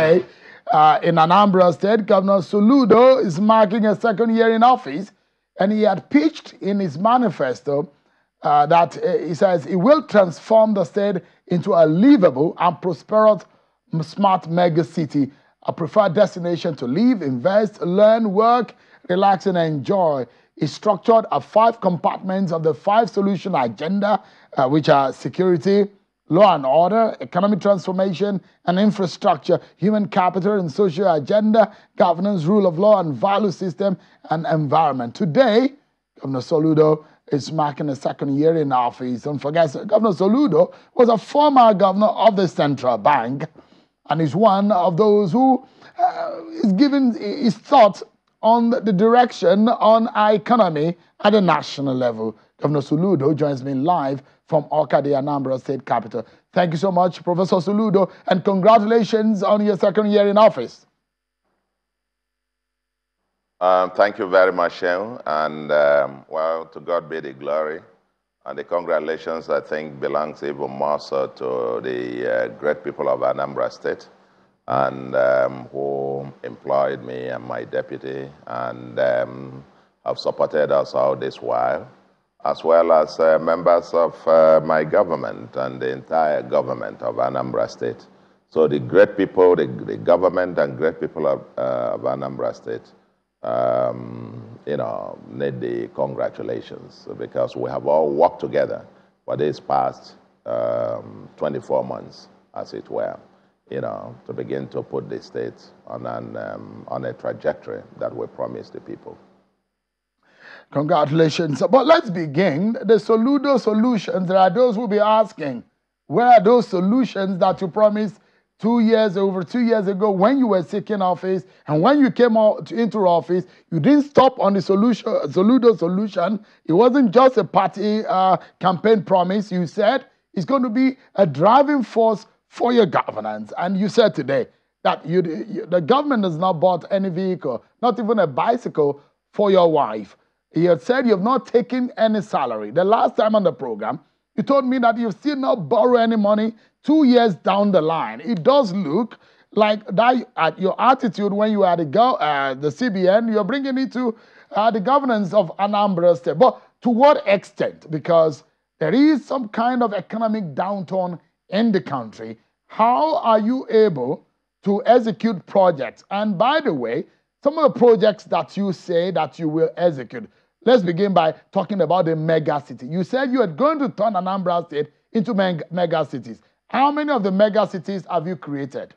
today. In Anambra State, Governor Soludo is marking a second year in office, and he had pitched in his manifesto that he says he will transform the state into a livable and prosperous smart mega city, a preferred destination to live, invest, learn, work, relax, and enjoy. He structured 5 compartments of the 5 solution agenda, which are security, law and order, economic transformation and infrastructure, human capital and social agenda, governance, rule of law and value system, and environment. Today, Governor Soludo is marking a second year in office. Don't forget, Governor Soludo was a former governor of the central bank and is one of those who is giving his thoughts on the direction on our economy at a national level. Governor Soludo joins me live from Awka, the Anambra State capital. Thank you so much, Professor Soludo, and congratulations on your second year in office. Thank you very much, Shehu, and well, to God be the glory. And the congratulations, I think, belongs even more so to the great people of Anambra State, and who employed me and my deputy, and have supported us all this while, as well as members of my government and the entire government of Anambra State. So the great people, the government and great people of Anambra State, you know, need the congratulations, because we have all worked together for these past 24 months, as it were, you know, to begin to put the state on a trajectory that we promised the people. Congratulations. But let's begin. The Soludo solutions, there are those who will be asking, where are those solutions that you promised over 2 years ago when you were seeking office, and when you came into office, you didn't stop on the Soludo solution. It wasn't just a party campaign promise. You said it's going to be a driving force for your governance. And you said today that the government has not bought any vehicle, not even a bicycle for your wife. You had said you have not taken any salary. The last time on the program, you told me that you've still not borrowed any money 2 years down the line. It does look like that your attitude when you were at the CBN, you're bringing it to the governance of Anambra State. But to what extent? Because there is some kind of economic downturn in the country. How are you able to execute projects? And by the way, some of the projects that you say that you will execute, let's begin by talking about the mega city. You said you are going to turn Anambra State into mega cities. How many of the mega cities have you created?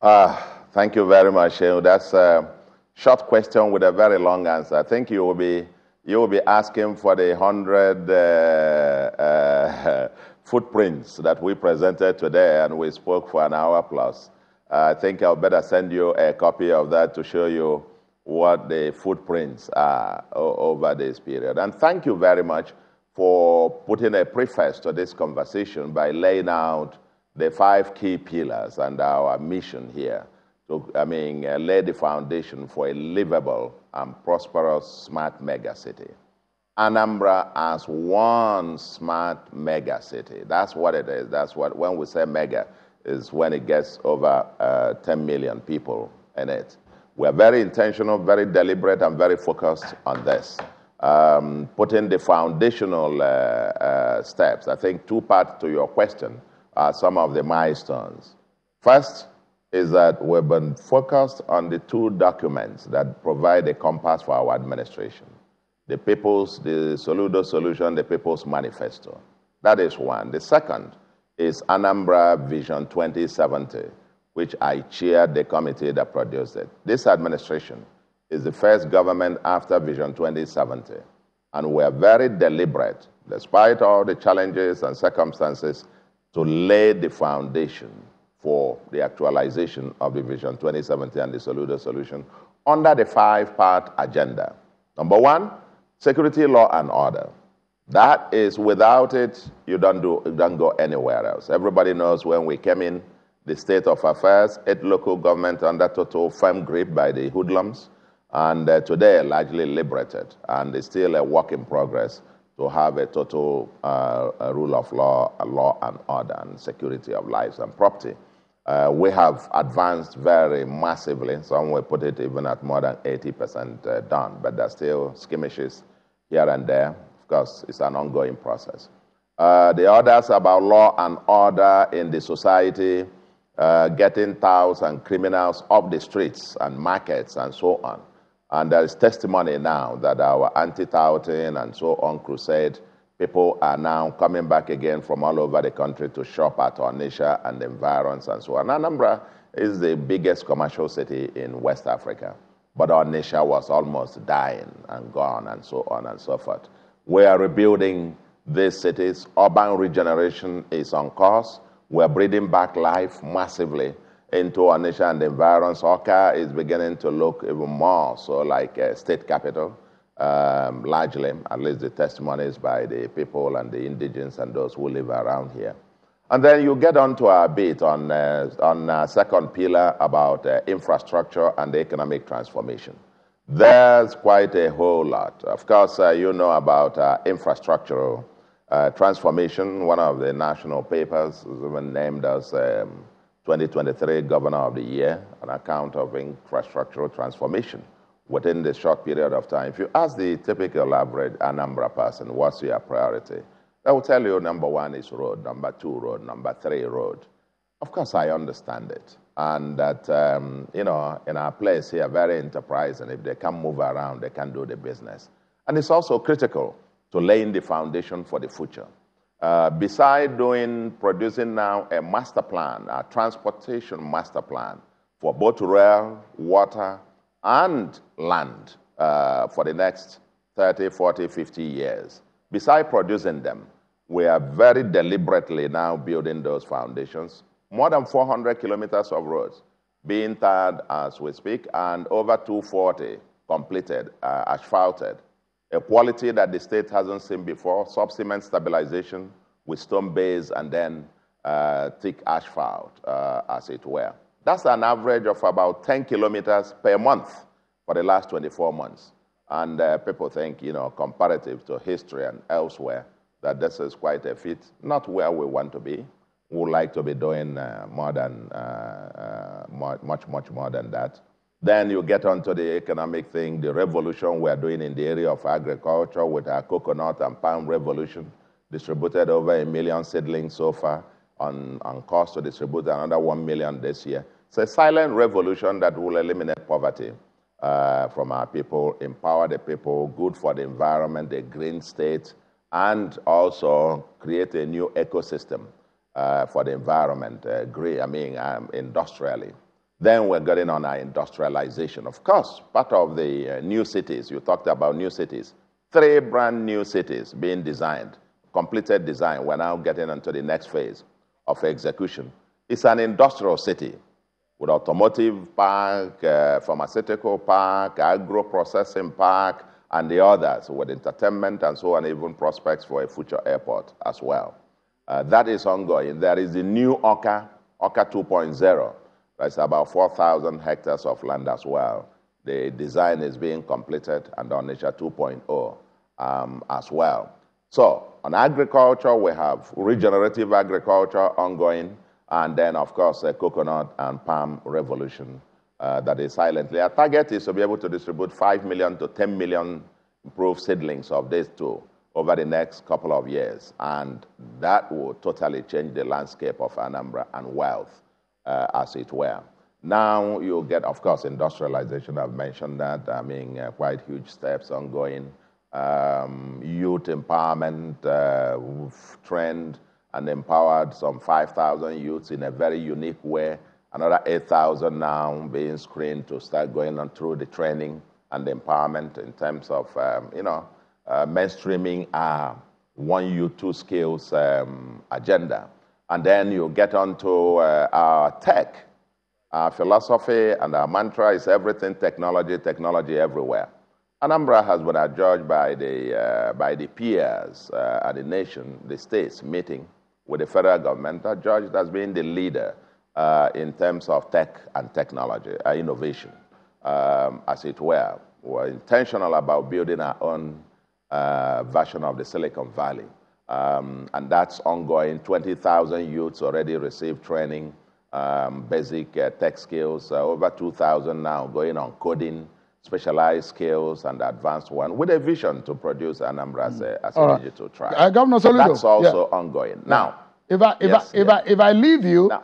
Thank you very much, Shehu. That's a short question with a very long answer. I think you will be asking for the 100 footprints that we presented today, and we spoke for an hour plus. I think I'll better send you a copy of that to show you what the footprints are over this period. And thank you very much for putting a preface to this conversation by laying out the 5 key pillars and our mission here to, lay the foundation for a livable and prosperous smart mega city. Anambra as one smart mega city. That's what it is. That's what, when we say mega, is when it gets over 10 million people in it. We're very intentional, very deliberate, and very focused on this. Putting the foundational steps. I think 2 parts to your question are some of the milestones. First is that we've been focused on the 2 documents that provide a compass for our administration. The Soludo Solution, the People's Manifesto. That is one. The second is Anambra Vision 2070, which I chaired the committee that produced it. This administration is the first government after Vision 2070, and we're very deliberate, despite all the challenges and circumstances, to lay the foundation for the actualization of the Vision 2070 and the Soludo Solution under the 5-part agenda. Number 1, security, law, and order. That is, without it, you don't go anywhere else. Everybody knows when we came in, the state of affairs, 8 local governments under total firm grip by the hoodlums, and today largely liberated, and it's still a work in progress to have a total rule of law and order and security of lives and property. We have advanced very massively. Some will put it even at more than 80% done, but there's still skirmishes here and there. Of course, it's an ongoing process. The others about law and order in the society, getting touts and criminals off the streets and markets and so on. And there is testimony now that our anti-touting and so on crusade, people are now coming back again from all over the country to shop at Onitsha and the environs and so on. Anambra is the biggest commercial city in West Africa, but Onitsha was almost dying and gone and so on and so forth. We are rebuilding these cities. Urban regeneration is on course. We're breathing back life massively into Onitsha and the environs. Oka is beginning to look even more so like a state capital, largely, at least the testimonies by the people and the indigenes and those who live around here. And then you get onto our bit on second pillar about infrastructure and economic transformation. There's quite a whole lot. Of course, you know about infrastructural transformation. One of the national papers is even named as 2023 Governor of the Year on account of infrastructural transformation within the short period of time. If you ask the typical average Anambra person, what's your priority? They will tell you number one is road, number two road, number three road. Of course, I understand it. And that, you know, in our place here, very enterprising. If they can move around, they can do the business. And it's also critical to laying the foundation for the future. Besides producing now a master plan, a transportation master plan for both rail, water, and land for the next 30, 40, 50 years. Besides producing them, we are very deliberately now building those foundations. More than 400 kilometers of roads being tarred as we speak, and over 240 completed, asphalted. A quality that the state hasn't seen before, sub-cement stabilization with stone base and then thick asphalt, as it were. That's an average of about 10 kilometers per month for the last 24 months. And people think, you know, comparative to history and elsewhere, that this is quite a feat, not where we want to be. We would like to be doing more than, much more than that. Then you get onto the economic thing, the revolution we're doing in the area of agriculture with our coconut and palm revolution, distributed over 1 million seedlings so far, on course to distribute another 1 million this year. It's a silent revolution that will eliminate poverty from our people, empower the people, good for the environment, the green state, and also create a new ecosystem for the environment, industrially. Then we're getting on our industrialization. Of course, part of the new cities, you talked about new cities, 3 brand new cities being designed, completed design. We're now getting into the next phase of execution. It's an industrial city with automotive park, pharmaceutical park, agro-processing park, and the others with entertainment and so on, even prospects for a future airport as well. That is ongoing. There is the new Oka 2.0. That's about 4,000 hectares of land as well. The design is being completed, and Onitsha 2.0 as well. So on agriculture, we have regenerative agriculture ongoing, and then, of course, a coconut and palm revolution that is silently. Our target is to be able to distribute 5 million to 10 million improved seedlings of these two over the next couple of years, and that will totally change the landscape of Anambra and wealth, as it were. Now you get, of course, industrialization. I've mentioned that. I mean, quite huge steps ongoing. Youth empowerment, we've trained and empowered some 5,000 youths in a very unique way. Another 8,000 now being screened to start going on through the training and the empowerment in terms of, mainstreaming our One Youth, Two Skills agenda. And then you get onto our tech. Our philosophy and our mantra is everything technology, technology everywhere. Anambra has been adjudged by the peers and the nation, the states meeting with the federal government, adjudged as being the leader in terms of tech and technology, innovation, as it were. We're intentional about building our own version of the Silicon Valley. And that's ongoing. 20,000 youths already received training, basic tech skills, over 2,000 now going on coding, specialized skills, and advanced one, with a vision to produce Anambra as a digital tribe. Governor Soludo, that's also ongoing. Now, if I leave you, now,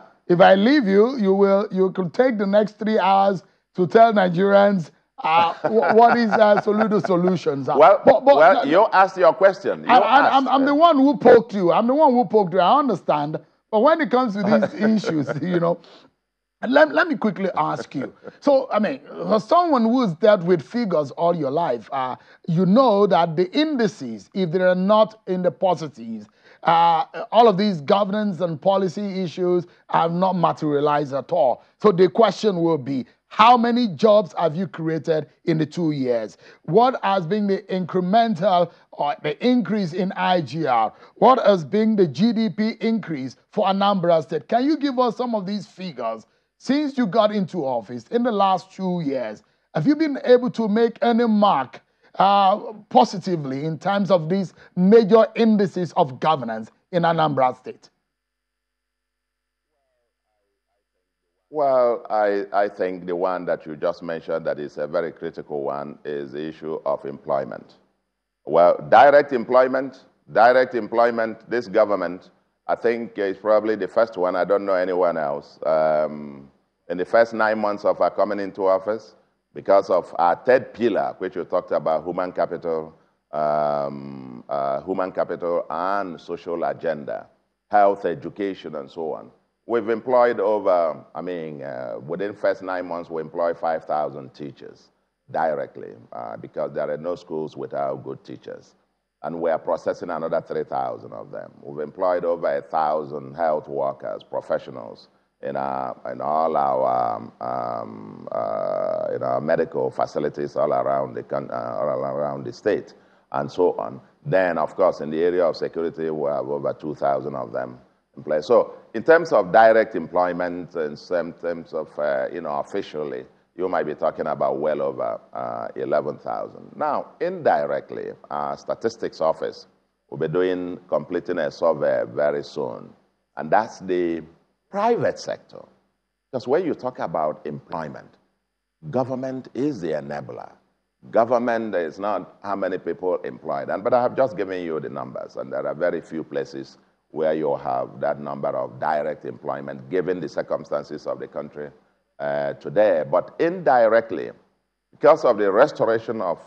you could take the next 3 hours to tell Nigerians what is Soludo Solutions. Well, you asked your question. I'm the one who poked you. I'm the one who poked you. I understand. But when it comes to these issues, you know, let me quickly ask you. So, I mean, for someone who's dealt with figures all your life, you know that the indices, if they are not in the positives, all of these governance and policy issues have not materialized at all. So the question will be, how many jobs have you created in the 2 years? What has been the incremental or the increase in IGR? What has been the GDP increase for Anambra State? Can you give us some of these figures? Since you got into office in the last 2 years, have you been able to make any mark positively in terms of these major indices of governance in Anambra State? Well, I think the one that you just mentioned that is a very critical one is the issue of employment. Well, direct employment, this government, I think is probably the first one. I don't know anyone else. In the first 9 months of our coming into office, because of our third pillar, which you talked about, human capital and social agenda, health, education, and so on. We've employed over, within the first 9 months, we employed 5,000 teachers directly because there are no schools without good teachers. And we are processing another 3,000 of them. We've employed over 1,000 health workers, professionals, in all our medical facilities all around the state, and so on. Then, of course, in the area of security, we have over 2,000 of them in place. So, in terms of direct employment, in terms of officially, you might be talking about well over 11,000. Now, indirectly, our statistics office will be completing a survey very soon, and that's the private sector. Because when you talk about employment, government is the enabler. Government is not how many people employed. But I have just given you the numbers, and there are very few places where you have that number of direct employment, given the circumstances of the country today. But indirectly, because of the restoration of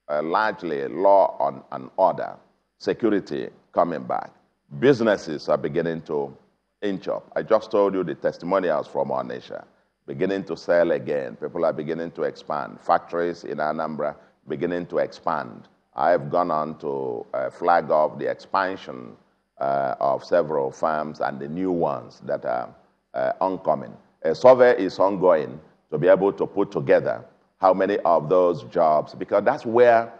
largely law and order, security coming back, businesses are beginning to inch up. I just told you the testimonials from our nation, beginning to sell again. People are beginning to expand. Factories in Anambra beginning to expand. I have gone on to flag off the expansion of several firms and the new ones that are oncoming. A survey is ongoing to be able to put together how many of those jobs, because that's where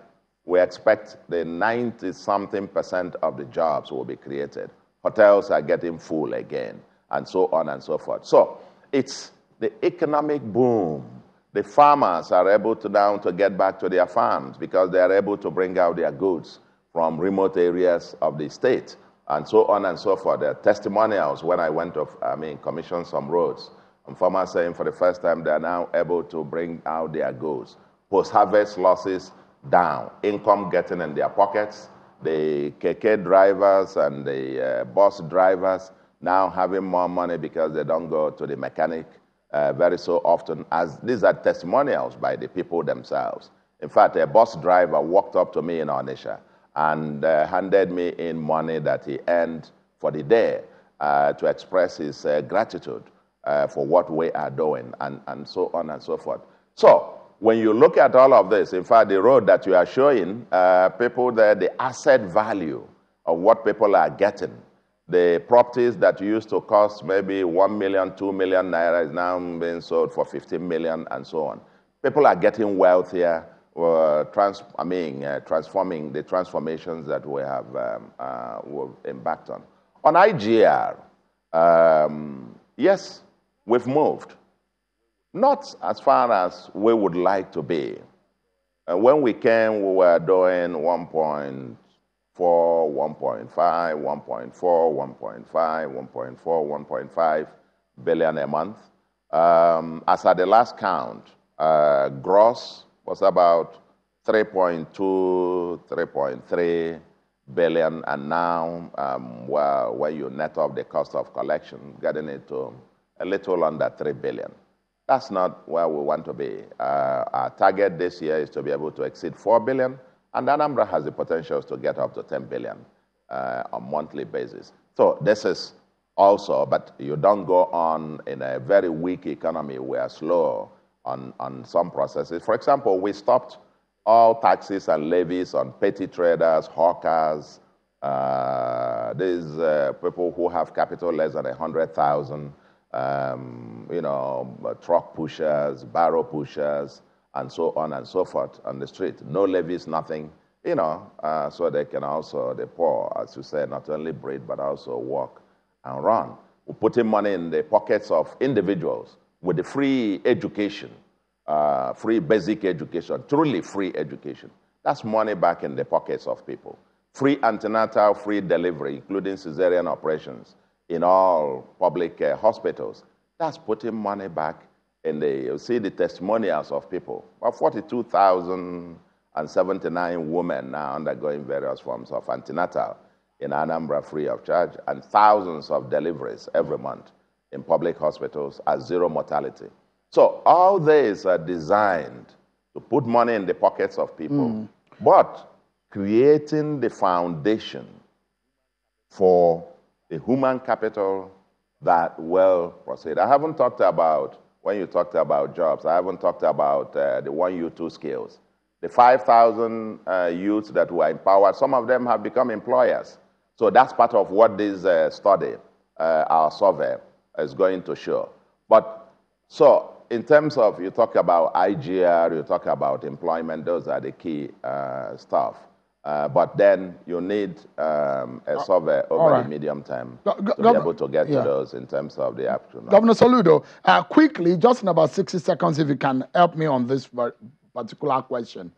we expect the 90-something% of the jobs will be created. Hotels are getting full again, and so on and so forth. So it's the economic boom. The farmers are able to now to get back to their farms because they are able to bring out their goods from remote areas of the state, and so on and so forth. There are testimonials when I went to, commission some roads, and farmers saying for the first time they are now able to bring out their goods. Post-harvest losses down, income getting in their pockets. The keke drivers and the bus drivers now having more money because they don't go to the mechanic very so often, as these are testimonials by the people themselves. In fact, a bus driver walked up to me in Onitsha and handed me in money that he earned for the day to express his gratitude for what we are doing, and so on and so forth. So, when you look at all of this, in fact, the road that you are showing, people there, the asset value of what people are getting, the properties that used to cost maybe 1 million, 2 million naira is now being sold for 15 million and so on. People are getting wealthier, transforming the transformations that we have embarked on. On IGR, yes, we've moved. Not as far as we would like to be, When we came, we were doing 1.4, 1.5, 1.4, 1.5, 1.4, 1.5 billion a month. As at the last count, gross was about 3.2, 3.3 billion, and now, well, when you net off the cost of collection, getting it to a little under 3 billion. That's not where we want to be. Our target this year is to be able to exceed 4 billion, and Anambra has the potential to get up to 10 billion on a monthly basis. So this is also, but you don't go on in a very weak economy. We are slow on some processes. For example, we stopped all taxes and levies on petty traders, hawkers, these people who have capital less than 100,000, truck pushers, barrow pushers, and so on and so forth on the street. No levies, nothing, so they can also, the poor, as you say, not only breathe, but also walk and run. We're putting money in the pockets of individuals with the free education, free basic education, truly free education. That's money back in the pockets of people. Free antenatal, free delivery, including cesarean operations in all public hospitals. That's putting money back in you see the testimonials of people. About 42,079 women now undergoing various forms of antenatal in Anambra free of charge, and thousands of deliveries every month in public hospitals at zero mortality. So all these are designed to put money in the pockets of people, but creating the foundation for the human capital that will proceed. I haven't talked about, when you talked about jobs, I haven't talked about the 1U2 skills. The 5,000 youths that were empowered, some of them have become employers. So that's part of what this study, our survey, is going to show. But so in terms of, you talk about IGR, you talk about employment, those are the key stuff. But then you need a survey over the medium term to be able to get to those in terms of the actual. Governor Soludo, quickly, just in about 60 seconds, if you can help me on this particular question.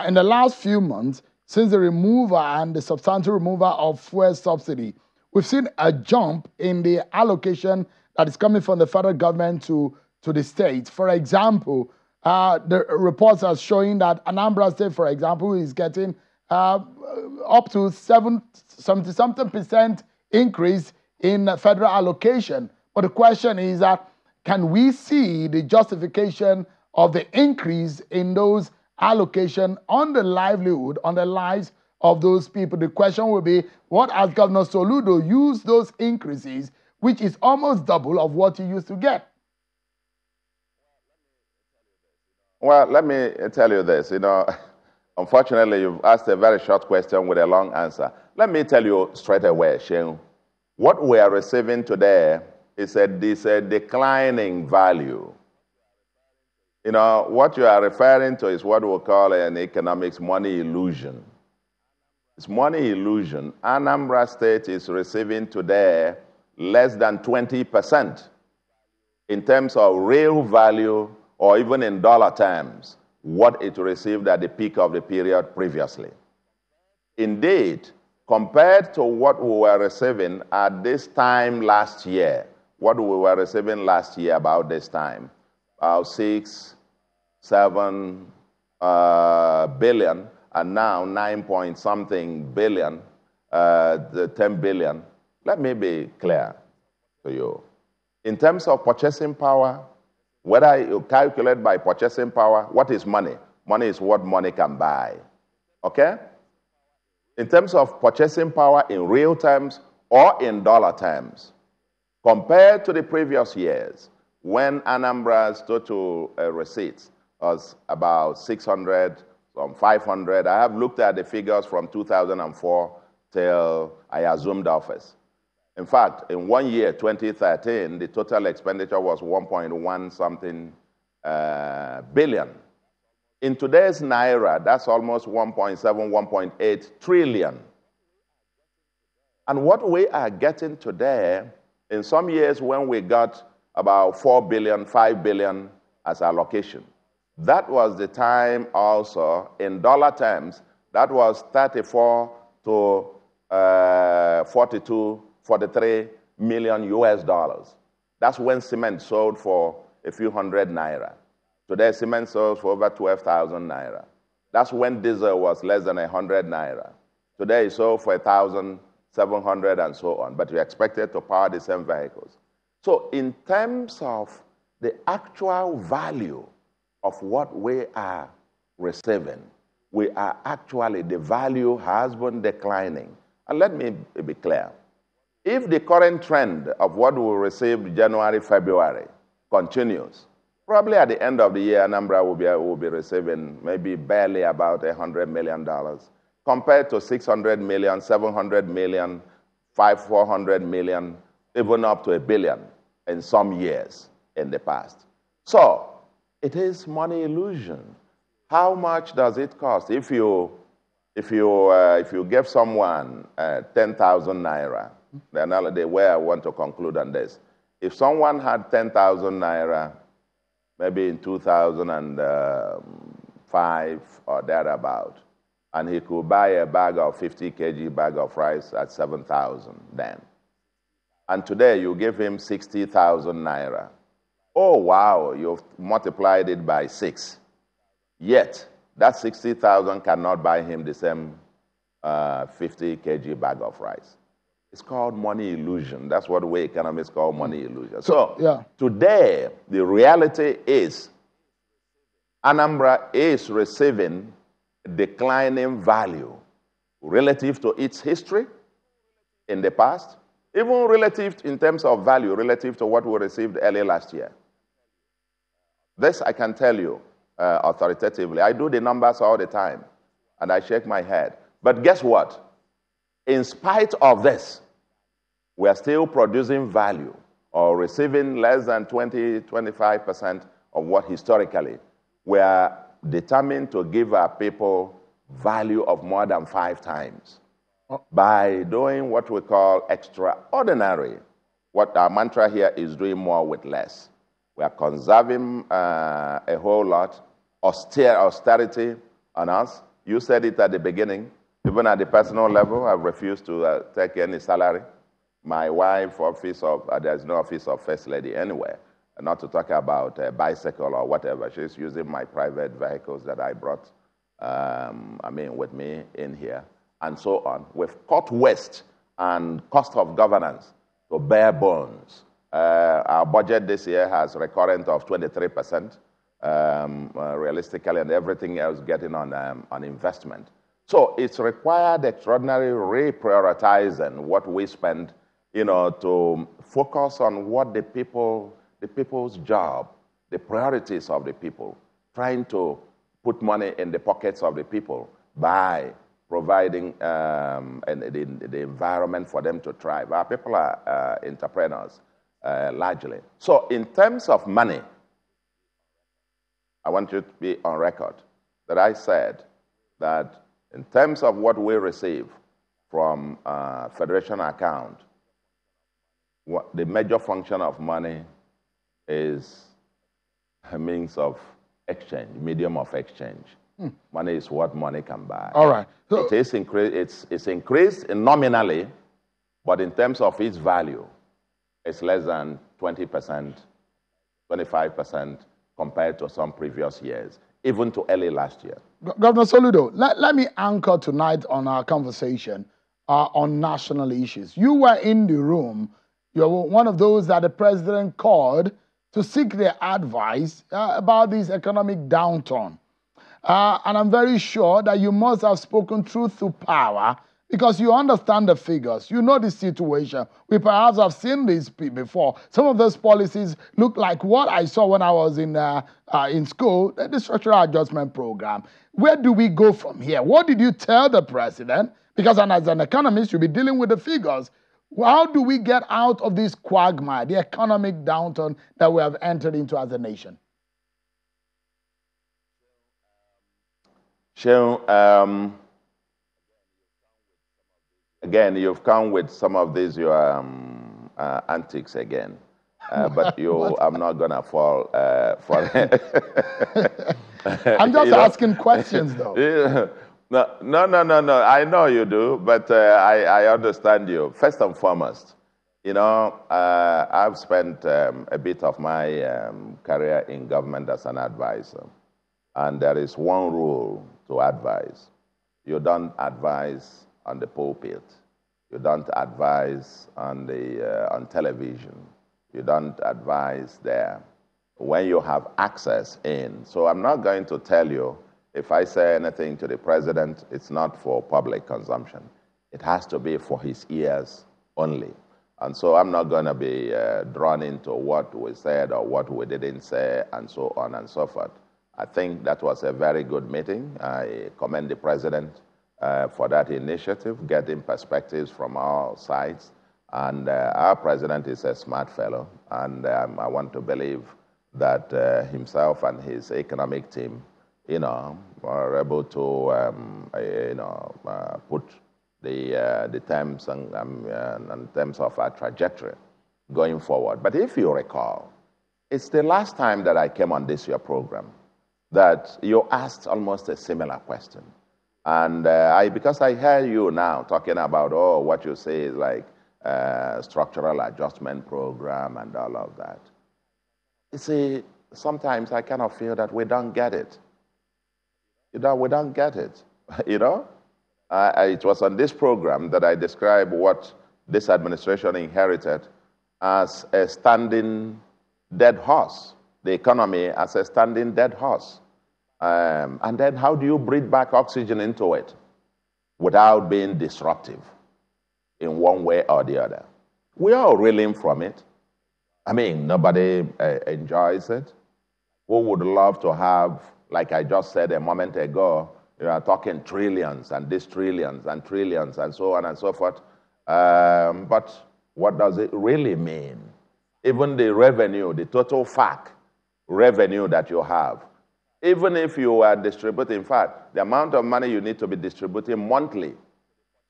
In the last few months, since the removal and the substantial removal of fuel subsidy, we've seen a jump in the allocation that is coming from the federal government to the states. For example, the reports are showing that Anambra State, for example, is getting up to 70-something% increase in federal allocation. But the question is that, can we see the justification of the increase in those allocation on the livelihood, on the lives of those people? The question will be, what has Governor Soludo used those increases, which is almost double of what he used to get? Well, let me tell you this, unfortunately, you've asked a very short question with a long answer. Let me tell you straight away, Sheung. What we are receiving today is a declining value. What you are referring to is what we call in economics money illusion. It's money illusion. Anambra State is receiving today less than 20% in terms of real value, or even in dollar terms, what it received at the peak of the period previously. Indeed, compared to what we were receiving at this time last year, what we were receiving last year about this time, about 6, 7 billion, and now 9-point-something billion, the 10 billion. Let me be clear to you. In terms of purchasing power, whether you calculate by purchasing power, what is money? Money is what money can buy, okay? In terms of purchasing power in real terms or in dollar terms, compared to the previous years, when Anambra's total receipts was about 600, some 500. I have looked at the figures from 2004 till I assumed office. In fact, in 1 year, 2013, the total expenditure was 1.1-something billion. In today's Naira, that's almost 1.7, 1.8 trillion. And what we are getting today, in some years when we got about 4 billion, 5 billion as allocation, That was the time also, in dollar terms, that was 34 to 42, 43 million US dollars. That's when cement sold for a few hundred naira. Today, cement sells for over 12,000 naira. That's when diesel was less than 100 naira. Today, it's sold for 1,700 and so on. But you expected to power the same vehicles. So in terms of the actual value of what we are receiving, we are actually, the value has been declining. And let me be clear. If the current trend of what we received January, February continues, probably at the end of the year, Anambra will be receiving maybe barely about $100 million, compared to 600 million, 700 million, 400 million, even up to $1 billion in some years in the past. So it is money illusion. How much does it cost? If you give someone 10,000 naira, the way I want to conclude on this, if someone had 10,000 naira, maybe in 2005 or thereabout, and he could buy a bag of 50 kg bag of rice at 7,000 then. And today you give him 60,000 naira. Oh, wow, you've multiplied it by 6. Yet, that 60,000 cannot buy him the same 50 kg bag of rice. It's called money illusion. That's what we economists call money illusion. So, today, the reality is Anambra is receiving declining value relative to its history in the past, even relative in terms of value relative to what we received early last year. This I can tell you authoritatively. I do the numbers all the time, and I shake my head. But guess what? In spite of this, we are still producing value or receiving less than 20, 25% of what historically we are determined to give our people value of more than 5 times by doing what we call extraordinary. What our mantra here is doing more with less. We are conserving a whole lot, austerity on us. You said it at the beginning. Even at the personal level, I've refused to take any salary. My wife, there's no office of First Lady anywhere. Not to talk about a bicycle or whatever. She's using my private vehicles that I brought, with me in here, and so on. We've cut waste and cost of governance to bare bones. Our budget this year has recurrent of 23%, realistically, and everything else getting on investment. So it's required extraordinary reprioritizing what we spend, to focus on what the people's job, the priorities of the people, trying to put money in the pockets of the people by providing the environment for them to thrive. Our people are entrepreneurs, largely. So in terms of money, I want you to be on record that I said that in terms of what we receive from Federation account, the major function of money is a means of exchange, medium of exchange. Money is what money can buy. All right. So it's increased nominally, but in terms of its value, it's less than 20%, 25% compared to some previous years, even to early last year. Governor Soludo, let me anchor tonight on our conversation on national issues. You were in the room. You were one of those that the president called to seek their advice about this economic downturn. And I'm very sure that you must have spoken truth to power because you understand the figures. You know the situation. We perhaps have seen this before. Some of those policies look like what I saw when I was in school, the structural adjustment program. Where do we go from here? What did you tell the president? Because as an economist, you'll be dealing with the figures. How do we get out of this quagmire, the economic downturn that we have entered into as a nation? Seun, again, you've come with some of these your antics again, but I'm not gonna fall for it. I'm just asking questions, though. No. I know you do, but I understand you. First and foremost, I've spent a bit of my career in government as an advisor. And there is one rule to advise. You don't advise on the pulpit. You don't advise on television. You don't advise there. When you have access in. So I'm not going to tell you, if I say anything to the president, it's not for public consumption. It has to be for his ears only. And so I'm not going to be drawn into what we said or what we didn't say and so on and so forth. I think that was a very good meeting. I commend the president for that initiative, getting perspectives from all sides. And our president is a smart fellow, and I want to believe that himself and his economic team, are able to, put the terms and terms of our trajectory going forward. But if you recall, it's the last time that I came on this your program that you asked almost a similar question. And because I heard you now talking about, what you say is like structural adjustment program and all of that. You see, sometimes I kind of feel that we don't get it. We don't get it, It was on this program that I described what this administration inherited as a standing dead horse. The economy as a standing dead horse. And then how do you breathe back oxygen into it without being disruptive in one way or the other? We are reeling from it. I mean, nobody enjoys it. Who would love to have, like I just said a moment ago, you are talking trillions and this trillions and trillions and so on and so forth. But what does it really mean? Even the revenue, the total FAC revenue that you have, even if you are distributing, in fact, the amount of money you need to be distributing monthly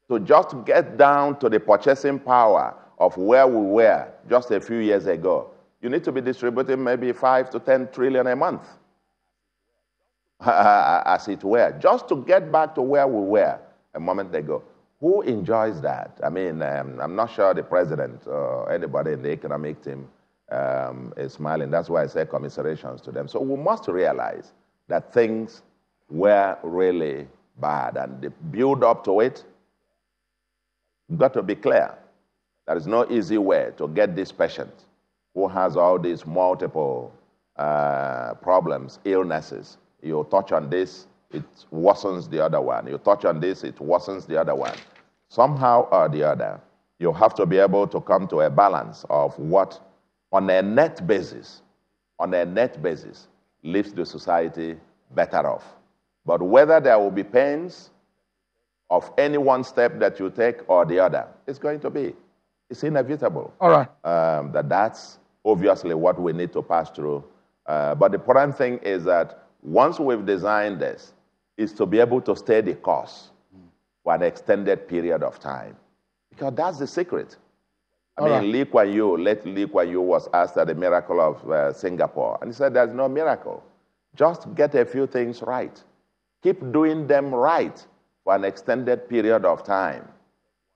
to just get down to the purchasing power of where we were just a few years ago, you need to be distributing maybe 5 to 10 trillion a month, as it were, just to get back to where we were a moment ago. Who enjoys that? I mean, I'm not sure the president or anybody in the economic team is smiling. That's why I say commiserations to them. So we must realize that things were really bad, and the build up to it, got to be clear. There is no easy way to get this patient who has all these multiple problems, illnesses. You touch on this, it worsens the other one. You touch on this, it worsens the other one. Somehow or the other, you have to be able to come to a balance of what, on a net basis, leaves the society better off. But whether there will be pains of any one step that you take or the other, it's going to be. It's inevitable. All right. That's obviously what we need to pass through. But the important thing is that once we've designed this, is to be able to stay the course for an extended period of time. Because that's the secret. Late Lee Kuan Yew was asked at the miracle of Singapore, and he said there's no miracle. Just get a few things right. Keep doing them right for an extended period of time.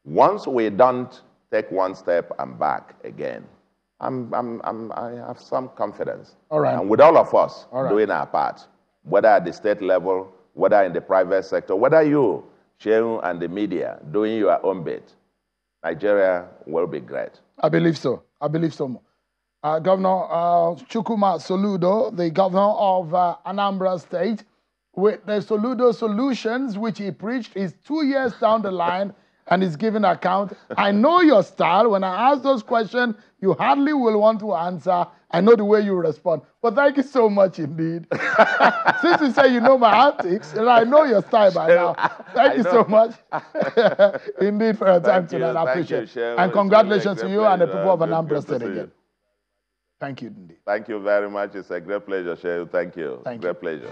Once we don't take one step and back again, I have some confidence. All right. And with all of us doing our part, whether at the state level, whether in the private sector, whether you, Shehu, and the media, doing your own bit, Nigeria will be great. I believe so. Governor Chukwuma Soludo, the governor of Anambra State, with the Soludo solutions, which he preached, is 2 years down the line and is giving account. I know your style. When I ask those questions, you hardly will want to answer. I know the way you respond. But thank you so much indeed. Since you say you know my antics, and I know your style by now. Thank you so much indeed for your time tonight. I appreciate it. And congratulations to you and the people of Anambra State again. Thank you indeed. Thank you very much. It's a great pleasure, Shehu. Thank you. Great pleasure.